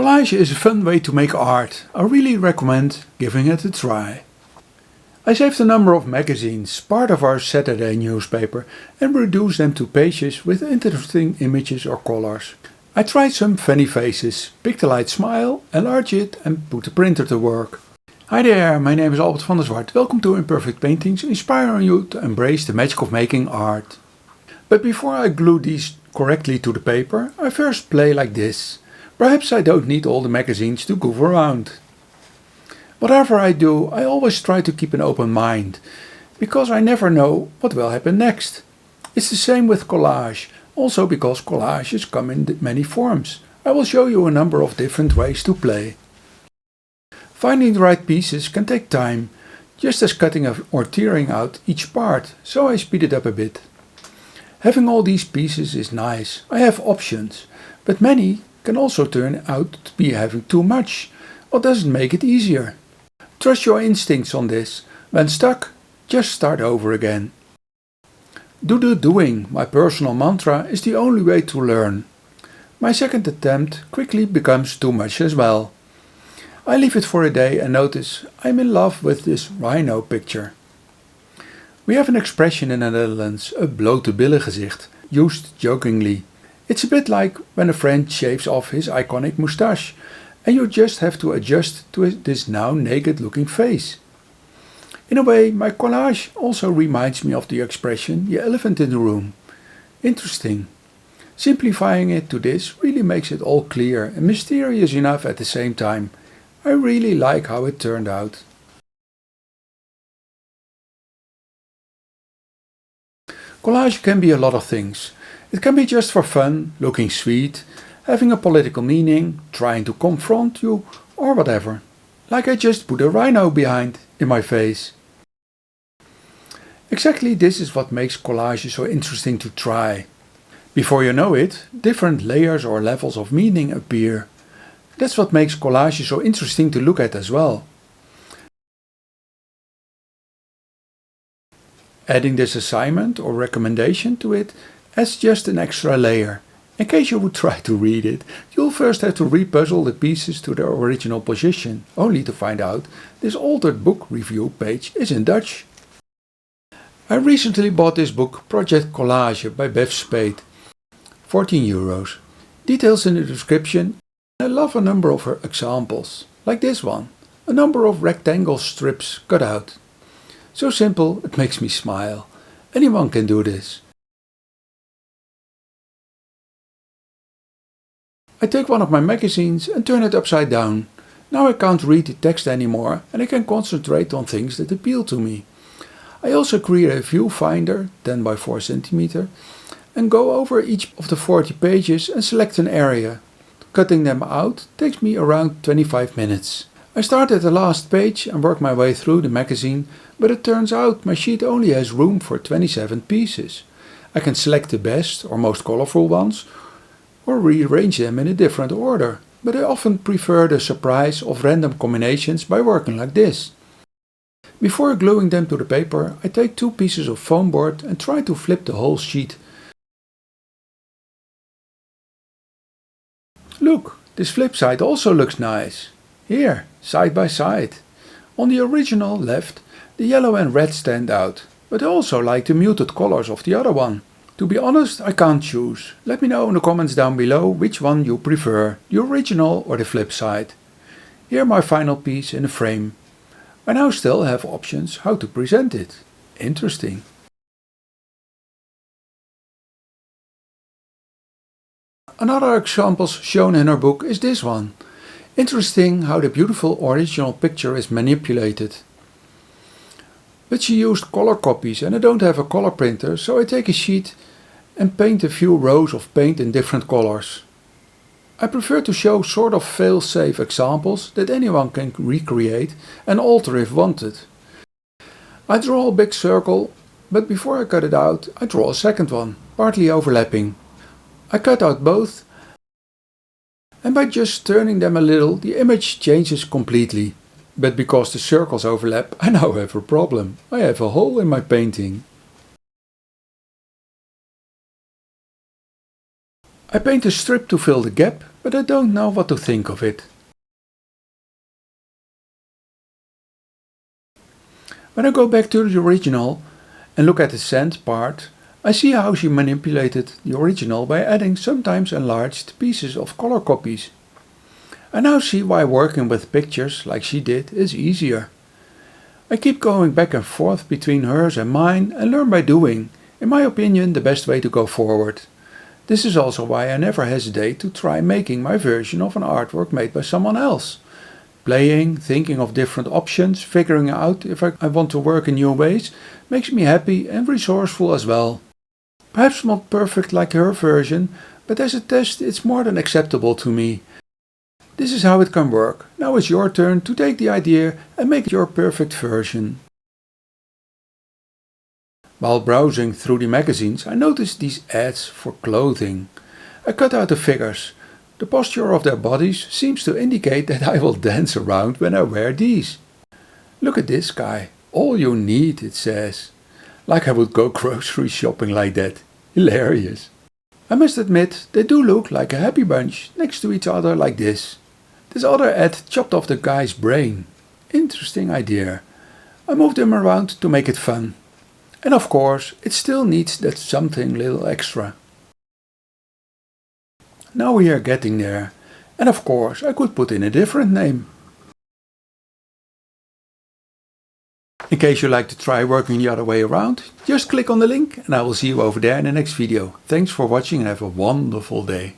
Collage is a fun way to make art. I really recommend giving it a try. I saved a number of magazines, part of our Saturday newspaper, and reduced them to pages with interesting images or colors. I tried some funny faces, Pictolite Smile, enlarge it and put the printer to work. Hi there, my name is Albert van der Zwart. Welcome to Imperfect Paintings, inspiring you to embrace the magic of making art. But before I glue these correctly to the paper, I first play like this. Perhaps I don't need all the magazines to goof around. Whatever I do, I always try to keep an open mind, because I never know what will happen next. It's the same with collage, also because collages come in many forms. I will show you a number of different ways to play. Finding the right pieces can take time, just as cutting or tearing out each part, so I speed it up a bit. Having all these pieces is nice, I have options, but many can also turn out to be having too much, or doesn't make it easier. Trust your instincts on this. When stuck, just start over again. Do the doing, my personal mantra, is the only way to learn. My second attempt quickly becomes too much as well. I leave it for a day and notice I'm in love with this rhino picture. We have an expression in the Netherlands, a blote billen gezicht, used jokingly. It's a bit like when a friend shaves off his iconic moustache, and you just have to adjust to this now naked looking face. In a way, my collage also reminds me of the expression, the elephant in the room. Interesting. Simplifying it to this really makes it all clear and mysterious enough at the same time. I really like how it turned out. Collage can be a lot of things. It can be just for fun, looking sweet, having a political meaning, trying to confront you, or whatever. Like I just put a rhino behind in my face. Exactly this is what makes collages so interesting to try. Before you know it, different layers or levels of meaning appear. That's what makes collages so interesting to look at as well. Adding this assignment or recommendation to it adds just an extra layer. In case you would try to read it, you'll first have to repuzzle the pieces to their original position, only to find out this altered book review page is in Dutch. I recently bought this book Project Collage by Bev Spade, €14. Details in the description. I love a number of her examples, like this one, a number of rectangle strips cut out. So simple it makes me smile. Anyone can do this. I take one of my magazines and turn it upside down. Now I can't read the text anymore and I can concentrate on things that appeal to me. I also create a viewfinder, 10 by 4 cm, and go over each of the 40 pages and select an area. Cutting them out takes me around 25 minutes. I start at the last page and work my way through the magazine, but it turns out my sheet only has room for 27 pieces. I can select the best or most colorful ones, or rearrange them in a different order, but I often prefer the surprise of random combinations by working like this. Before gluing them to the paper, I take 2 pieces of foam board and try to flip the whole sheet. Look, this flip side also looks nice. Here, side by side. On the original left, the yellow and red stand out, but I also like the muted colors of the other one. To be honest, I can't choose. Let me know in the comments down below which one you prefer, the original or the flip side. Here my final piece in a frame. I now still have options how to present it. Interesting. Another example shown in her book is this one. Interesting how the beautiful original picture is manipulated. But she used color copies and I don't have a color printer, so I take a sheet and paint a few rows of paint in different colors. I prefer to show sort of fail-safe examples that anyone can recreate and alter if wanted. I draw a big circle, but before I cut it out, I draw a second one, partly overlapping. I cut out both, and by just turning them a little, the image changes completely. But because the circles overlap, I now have a problem. I have a hole in my painting. I paint a strip to fill the gap, but I don't know what to think of it. When I go back to the original and look at the sand part, I see how she manipulated the original by adding sometimes enlarged pieces of color copies. I now see why working with pictures like she did is easier. I keep going back and forth between hers and mine and learn by doing, in my opinion, the best way to go forward. This is also why I never hesitate to try making my version of an artwork made by someone else. Playing, thinking of different options, figuring out if I want to work in new ways makes me happy and resourceful as well. Perhaps not perfect like her version, but as a test it's more than acceptable to me. This is how it can work. Now it's your turn to take the idea and make it your perfect version. While browsing through the magazines, I noticed these ads for clothing. I cut out the figures. The posture of their bodies seems to indicate that I will dance around when I wear these. Look at this guy. All you need, it says. Like I would go grocery shopping like that. Hilarious. I must admit, they do look like a happy bunch next to each other like this. This other ad chopped off the guy's brain. Interesting idea. I moved them around to make it fun. And of course, it still needs that something little extra. Now we are getting there. And of course, I could put in a different name. In case you like to try working the other way around, just click on the link and I will see you over there in the next video. Thanks for watching and have a wonderful day.